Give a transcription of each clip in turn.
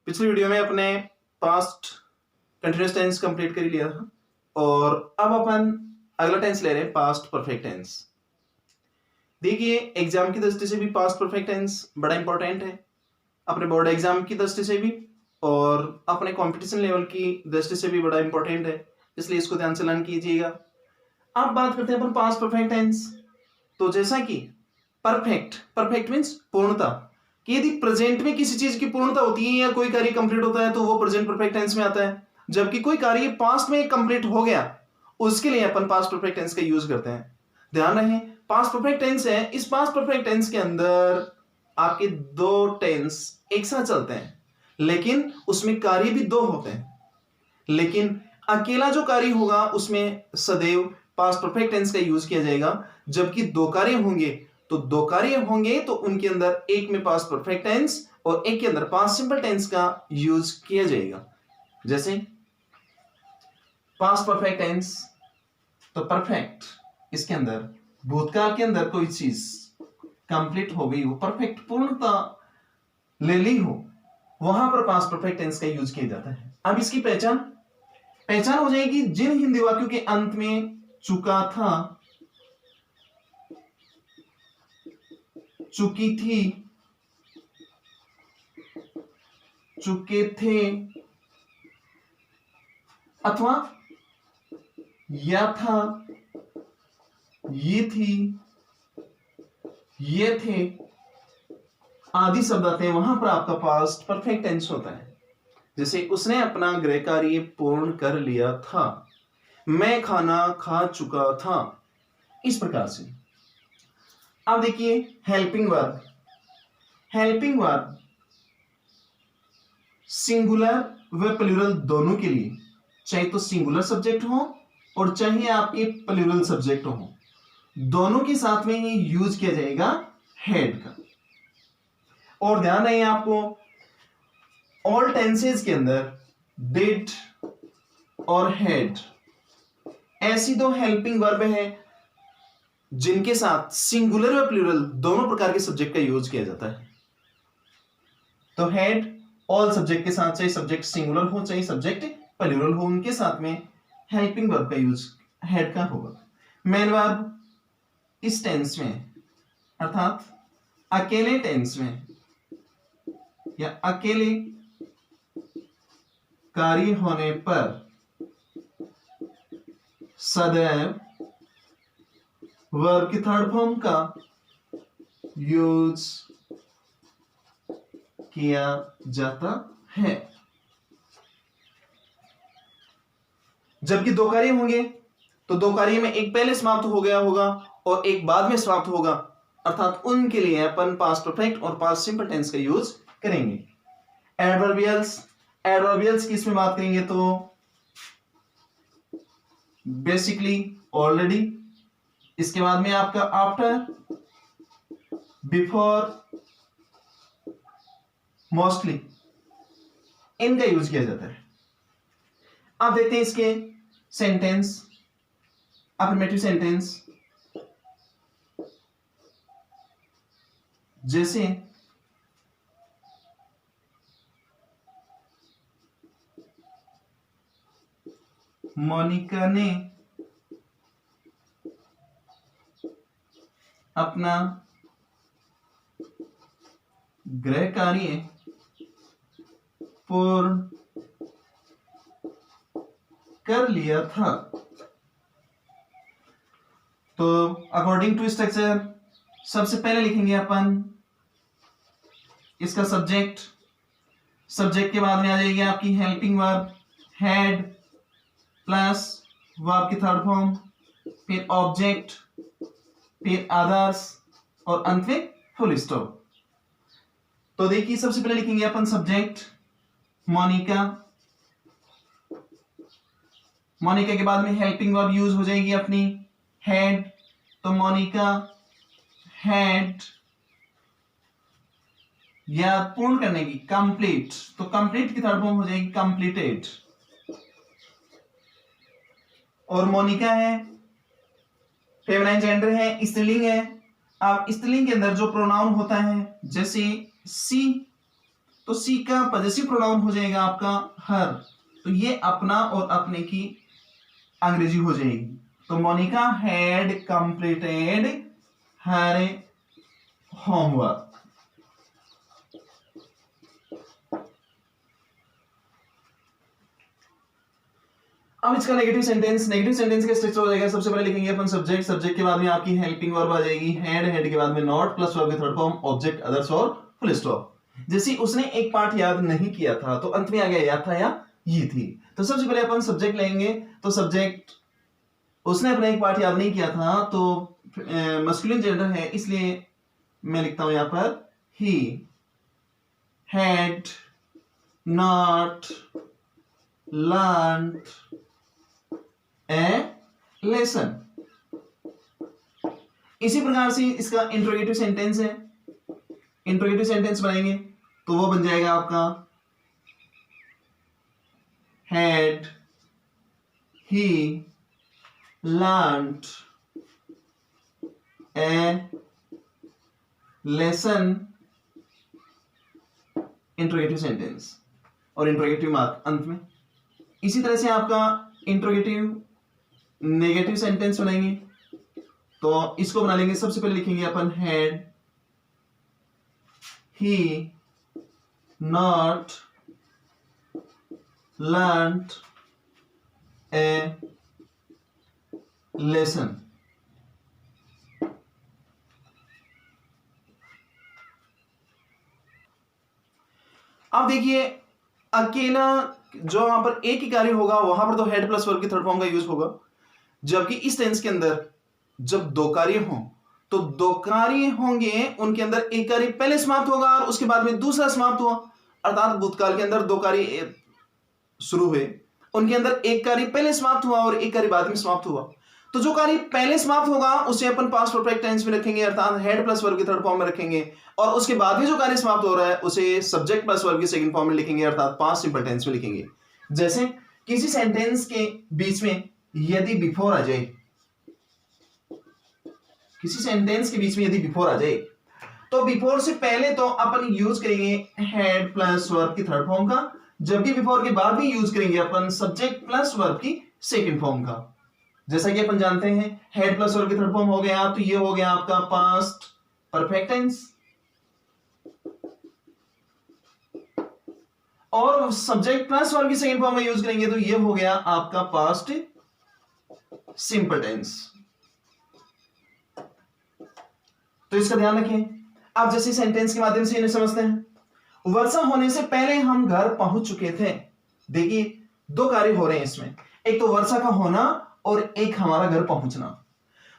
पिछली वीडियो में अपने पास्ट कंटिन्यूअस टेंस कंप्लीट कर ही लिया था और अब अपन अगला टेंस ले रहे हैं पास्ट परफेक्ट टेंस। देखिए एग्जाम की दृष्टि से भी पास्ट परफेक्ट टेंस बड़ा इंपॉर्टेंट है, अपने बोर्ड एग्जाम की दृष्टि से भी और अपने कंपटीशन लेवल की दृष्टि से भी बड़ा इंपॉर्टेंट है, इसलिए इसको ध्यान से लर्न कीजिएगा। अब बात करते हैं अपन पास्ट परफेक्ट टेंस। तो जैसा कि परफेक्ट मींस पूर्णता, कि यदि प्रेजेंट में किसी चीज की पूर्णता होती है या कोई कार्य कंप्लीट होता है तो वो प्रेजेंट परफेक्ट टेंस में आता है, जबकि कोई कार्य पास्ट में कंप्लीट हो गया उसके लिए अपन पास्ट परफेक्ट टेंस का यूज करते हैं। ध्यान रहे पास्ट परफेक्ट टेंस है, इस पास्ट परफेक्ट टेंस के अंदर आपके दो टेंस एक साथ चलते हैं, लेकिन उसमें कार्य भी दो होते हैं, लेकिन अकेला जो कार्य होगा उसमें सदैव पास्ट परफेक्ट टेंस का यूज किया जाएगा, जबकि दो कार्य होंगे तो उनके अंदर एक में पास्ट परफेक्ट टेंस और एक के अंदर पास्ट सिंपल टेंस का यूज किया जाएगा। जैसे पास्ट परफेक्ट टेंस तो परफेक्ट, इसके अंदर भूतकाल के अंदर कोई चीज कंप्लीट हो गई हो, परफेक्ट पूर्णता ले ली हो, वहां पर पास्ट परफेक्ट टेंस का यूज किया जाता है। अब इसकी पहचान हो जाएगी जिन हिंदी वाक्यों के अंत में चुका था, चुकी थी, चुके थे अथवा या था, ये थी, ये थे आदि शब्द आते हैं, वहां पर आपका पास्ट परफेक्ट टेंस होता है। जैसे उसने अपना गृह कार्य पूर्ण कर लिया था, मैं खाना खा चुका था, इस प्रकार से। अब देखिए हेल्पिंग वर्ब सिंगुलर व प्लूरल दोनों के लिए, चाहे तो सिंगुलर सब्जेक्ट हो और चाहे आपके प्लूरल सब्जेक्ट हो, दोनों के साथ में ही यूज किया जाएगा हैड का। और ध्यान रहे आपको ऑल टेंसेस के अंदर डिड और हैड ऐसी दो हेल्पिंग वर्ब है जिनके साथ सिंगुलर व प्लूरल दोनों प्रकार के सब्जेक्ट का यूज किया जाता है। तो हैड ऑल सब्जेक्ट के साथ, चाहे सब्जेक्ट सिंगुलर हो चाहे सब्जेक्ट प्लूरल हो, उनके साथ में हेल्पिंग वर्ब का यूज हैड का होगा। मेन वर्ब इस टेंस में अर्थात अकेले टेंस में या अकेले कार्य होने पर सदैव वर्ब की थर्ड फॉर्म का यूज किया जाता है। जबकि दो कार्य होंगे तो दो कार्य में एक पहले समाप्त हो गया होगा और एक बाद में समाप्त होगा, अर्थात उनके लिए अपन पास्ट परफेक्ट और पास्ट सिंपल टेंस का यूज करेंगे। एडवर्बियल्स की इसमें बात करेंगे तो बेसिकली ऑलरेडी, इसके बाद में आपका आफ्टर, बिफोर, मोस्टली, इनका यूज किया जाता है। अब देखते हैं इसके सेंटेंस, अफर्मेटिव सेंटेंस। जैसे मोनिका ने अपना गृह कार्य पूर्ण कर लिया था। तो अकॉर्डिंग टू स्ट्रक्चर सबसे पहले लिखेंगे अपन इसका सब्जेक्ट के बाद में आ जाएगी आपकी helping verb had plus verb की थर्ड फॉर्म, फिर ऑब्जेक्ट, फिर अदर्स और अंत में फुल स्टॉप। तो देखिए सबसे पहले लिखेंगे अपन सब्जेक्ट मोनिका के बाद में हेल्पिंग वर्ब यूज हो जाएगी अपनी हैड, तो मोनिका हैड, या पूर्ण करने की कंप्लीट, तो कंप्लीट की थर्ड फॉर्म हो जाएगी कंप्लीटेड। और मोनिका है फेमिनाइन जेंडर है, स्त्रीलिंग है। अब स्त्रीलिंग के अंदर जो प्रोनाउन होता है जैसे सी, तो सी का पॉजेसिव प्रोनाउन हो जाएगा आपका हर, तो ये अपना और अपने की अंग्रेजी हो जाएगी। तो Monica had completed her homework. अब इसका नेगेटिव सेंटेंस के स्ट्रक्चर हो जाएगा। सबसे पहले लिखेंगे अपन सब्जेक्ट, सब्जेक्ट के बाद में आपकी हेल्पिंग वर्ब आ जाएगी, हेड के बाद में नॉट प्लस वर्ब के थर्ड फॉर्म ऑब्जेक्ट अदर्स और फुल स्टॉप। जैसे उसने एक पार्ट याद नहीं किया था तो अंत में आ गया याद था या ये थी। तो सबसे पहले अपन सब्जेक्ट लेंगे, तो सब्जेक्ट उसने अपना एक पार्ट याद नहीं किया था, तो मस्कुलिन जेंडर है, इसलिए मैं लिखता हूं यहां पर he had not learned a lesson. इसी प्रकार से इसका इंट्रोगेटिव सेंटेंस है, इंट्रोगेटिव सेंटेंस बनाएंगे तो वो बन जाएगा आपका had he learned a lesson, interrogative sentence और इंट्रोगेटिव मार्क अंत में। इसी तरह से आपका इंट्रोगेटिव नेगेटिव सेंटेंस बनाएंगे तो इसको बना लेंगे। सबसे पहले लिखेंगे अपन had he not learned a lesson. अब देखिए अकेला जो वहां पर एक ही कार्य होगा वहां पर तो हेड प्लस वर्ब के थर्ड फॉर्म का यूज होगा, जबकि इस टेंस के अंदर जब दो कार्य हों तो दो कार्य होंगे, उनके अंदर एक कार्य पहले समाप्त होगा और उसके बाद में दूसरा समाप्त हुआ। अर्थात भूतकाल के अंदर दो कार्य शुरू हुए, उनके अंदर एक कार्य पहले समाप्त हुआ और एक कार्य बाद में समाप्त हुआ। तो जो कार्य पहले समाप्त होगा उसे अपन पास्ट परफेक्ट टेंस में रखेंगे, अर्थात हेड प्लस वर्ब के थर्ड फॉर्म में रखेंगे, और उसके बाद में जो कार्य समाप्त हो रहा है उसे सब्जेक्ट प्लस वर्ब के सेकंड फॉर्म में लिखेंगे, अर्थात पास्ट सिंपल टेंस में लिखेंगे। जैसे किसी सेंटेंस के बीच में यदि बिफोर आ जाए, किसी सेंटेंस के बीच में यदि बिफोर आ जाए तो बिफोर से पहले तो अपन यूज करेंगे हेड प्लस वर्ब की थर्ड फॉर्म का, जबकि बिफोर के बाद भी यूज करेंगे अपन सब्जेक्ट प्लस वर्ब की सेकंड फॉर्म का। जैसा कि अपन जानते हैं हेड प्लस वर्ब की थर्ड फॉर्म हो गया तो ये हो गया आपका पास्ट परफेक्ट टेंस, और सब्जेक्ट प्लस वर्ब की सेकंड फॉर्म में यूज करेंगे तो ये हो गया आपका पास्ट सिंपल टेंस। तो इसका ध्यान रखें। आप जैसे सेंटेंस के माध्यम से इन्हें समझते हैं। वर्षा होने से पहले हम घर पहुंच चुके थे। देखिए दो कार्य हो रहे हैं इसमें, एक तो वर्षा का होना और एक हमारा घर पहुंचना।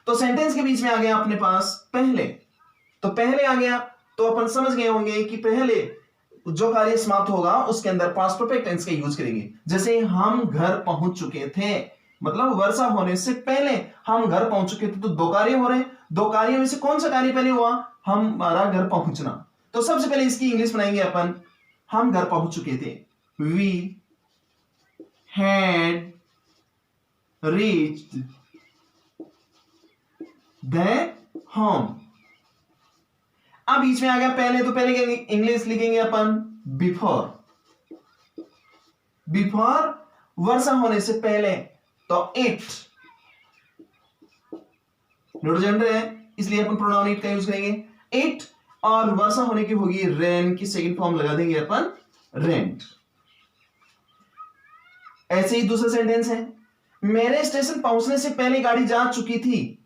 तो सेंटेंस के बीच में आ गया अपने पास पहले, तो पहले आ गया तो अपन समझ गए होंगे कि पहले जो कार्य समाप्त होगा उसके अंदर पास्ट परफेक्ट टेंस का यूज करेंगे। जैसे हम घर पहुंच चुके थे, मतलब वर्षा होने से पहले हम घर पहुंच चुके थे, तो दो कार्य हो रहे हैं, दो कार्यों में से कौन सा कार्य पहले हुआ? हमारा घर पहुंचना। तो सबसे पहले इसकी इंग्लिश बनाएंगे अपन, हम घर पहुंच चुके थे, we had reached the home. अब बीच में आ गया पहले, तो पहले इंग्लिश लिखेंगे अपन बिफोर, बिफोर वर्षा होने से पहले, तो इट जेंडर है इसलिए अपन प्रोनाउन इट का यूज करेंगे, इट, और वर्षा होने की होगी रेन की सेकंड फॉर्म लगा देंगे अपन रेंट। ऐसे ही दूसरा सेंटेंस है, मेरे स्टेशन पहुंचने से पहले गाड़ी जा चुकी थी।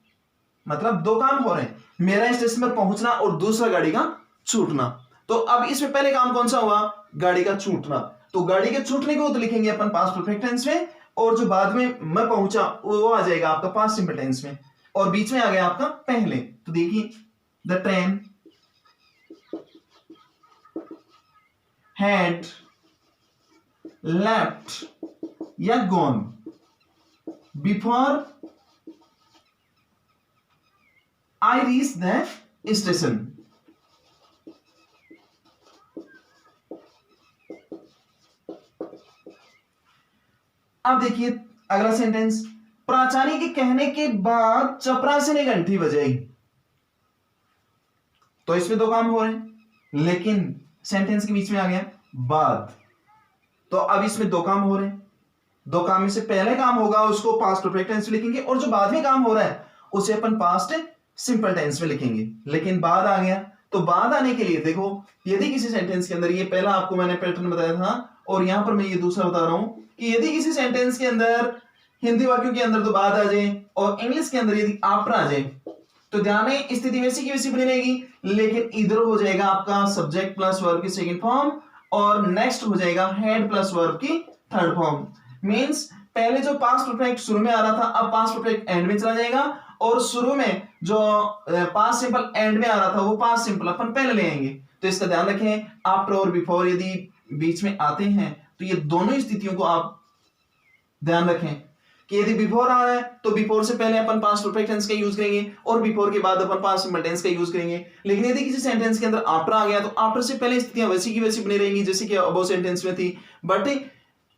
मतलब दो काम हो रहे हैं, मेरा स्टेशन पर पहुंचना और दूसरा गाड़ी का छूटना। तो अब इसमें पहले काम कौन सा हुआ? गाड़ी का छूटना। तो गाड़ी के छूटने को तो लिखेंगे अपन पास्ट परफेक्ट टेंस में, और जो बाद में मैं पहुंचा वो आ जाएगा आपका पास्ट सिंपल टेंस में, और बीच में आ गया आपका पहले। तो देखिए द ट्रेन हैड लेफ्ट या gone before I reached the station. अब देखिए अगला सेंटेंस, प्राचार्य के कहने के बाद चपरासी ने घंटी बजाई। तो इसमें दो काम हो रहे हैं, लेकिन सेंटेंस के बीच में आ गया बाद, तो अब इसमें दो काम हो रहे हैं। दो काम में से पहले काम होगा उसको पास्ट परफेक्ट टेंस में लिखेंगे, और जो बाद में काम हो रहा है उसे अपन पास्ट सिंपल टेंस में लिखेंगे। लेकिन बाद आ गया, तो बाद आने के लिए देखो, यदि किसी सेंटेंस के अंदर, ये पहला आपको मैंने पैटर्न बताया था और यहां पर मैं ये दूसरा बता रहा हूं कि यदि किसी सेंटेंस के अंदर हिंदी वाक्यों के अंदर तो बाद आ जाए और इंग्लिश के अंदर यदि आफ्टर आ जाए, तो ध्यान है स्थिति वैसी की वैसी बनी रहेगी, लेकिन इधर हो जाएगा आपका सब्जेक्ट प्लस वर्ब की सेकंड फॉर्म और नेक्स्ट हो जाएगा हेड प्लस वर्ब की थर्ड फॉर्म। मींस पहले जो पास्ट परफेक्ट शुरू में आ रहा था अब पास्ट परफेक्ट एंड में चला जाएगा, और शुरू में जो पास्ट सिंपल एंड में आ रहा था वो पास्ट सिंपल अपन पहले ले आएंगे। तो इसका ध्यान रखें, आफ्टर और बिफोर यदि बीच में आते हैं तो ये दोनों स्थितियों को आप ध्यान रखें कि यदि बिफोर आ रहा है तो बिफोर से पहले अपन पास्ट परफेक्ट टेंस का यूज करेंगे और बिफोर के बाद अपन पास्ट सिंपल टेंस का यूज करेंगे। लेकिन यदि किसी सेंटेंस के अंदर आफ्टर आ गया तो आफ्टर से पहले स्थितियां वैसी की वैसी बनी रहेंगी जैसे कि अबव सेंटेंस में थी, बट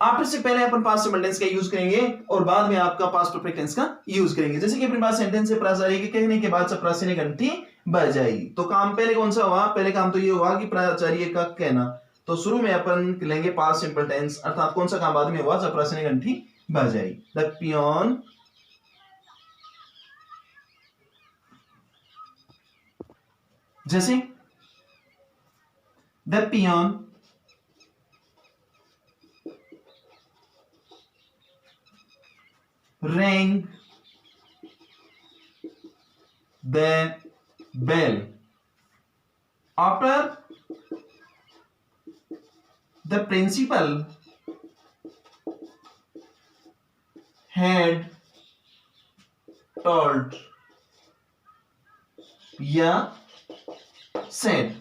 आफ्टर से पहले अपन पास्ट सिंपल टेंस का यूज करेंगे और बाद में आपका पास्ट परफेक्ट टेंस का यूज करेंगे। जैसे कि अपने पास सेंटेंस है प्राचार्य के कहने के बाद चपरासी ने घंटी बजाई, तो काम पहले कौन सा हुआ? पहले काम तो ये हुआ कि प्राचार्य का कहना, तो शुरू में अपन लेंगे पास्ट सिंपल टेंस, अर्थात कौन सा काम बाद में हुआ? चपरासी ने घंटी बजाई। द पियोन जैसे the peon rang the bell after the principal had told या said।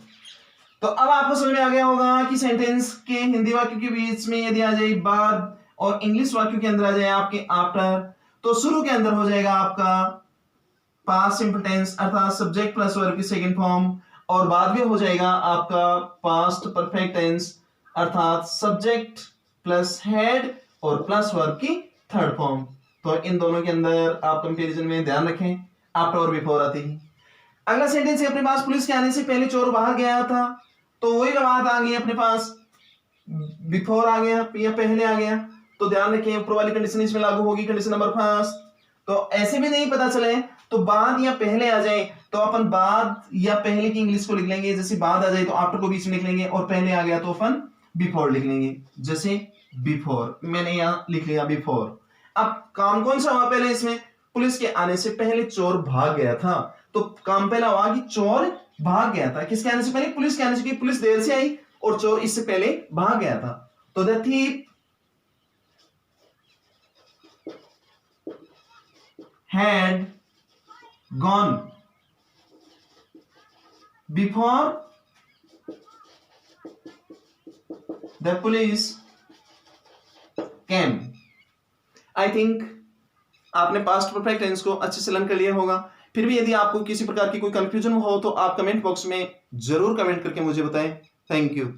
तो अब आपको समझ में आ गया होगा कि सेंटेंस के हिंदी वाक्यों के बीच में यदि आ जाए बाद और इंग्लिश वाक्यों के अंदर आ जाए आपके आफ्टर, तो शुरू के अंदर हो जाएगा आपका पास्ट सिंपल टेंस अर्थात सब्जेक्ट प्लस वर्ब की सेकंड फॉर्म, और बाद में हो जाएगा आपका पास्ट परफेक्ट टेंस अर्थात सब्जेक्ट प्लस हेड और प्लस वर्ब की थर्ड फॉर्म। तो इन दोनों के अंदर आप कंपैरिजन में ध्यान रखें, आफ्टर और बिफोर आती है। अगला सेंटेंस है अपने पास, पुलिस के आने से पहले चोर भाग गया था, तो वही बात आ गई अपने पास, बिफोर आ गया या पहले आ गया, तो ध्यान रखें ऊपर वाली कंडीशन इसमें लागू होगी, कंडीशन नंबर फर्स्ट। तो ऐसे भी नहीं पता चले तो बाद या पहले आ जाए तो अपन बाद या पहले की इंग्लिश को लिख लेंगे, जैसे बाद आ जाए तो आफ्टर को बीच में लिख लेंगे और पहले आ गया तो अपन बिफोर लिख लेंगे, जैसे बिफोर मैंने यहां लिख लिया बिफोर। अब काम कौन सा हुआ पहले इसमें? पुलिस के आने से पहले चोर भाग गया था, तो काम पहला हुआ कि चोर भाग गया था, किसके आने से पहले? पुलिस के आने से, क्योंकि पुलिस देर से आई और चोर इससे पहले भाग गया था। तो the thief had gone before the police came। I think आपने पास्ट परफेक्ट टेंस को अच्छे से लर्न कर लिया होगा। फिर भी यदि आपको किसी प्रकार की कोई कंफ्यूजन हो तो आप कमेंट बॉक्स में जरूर कमेंट करके मुझे बताएं। Thank you.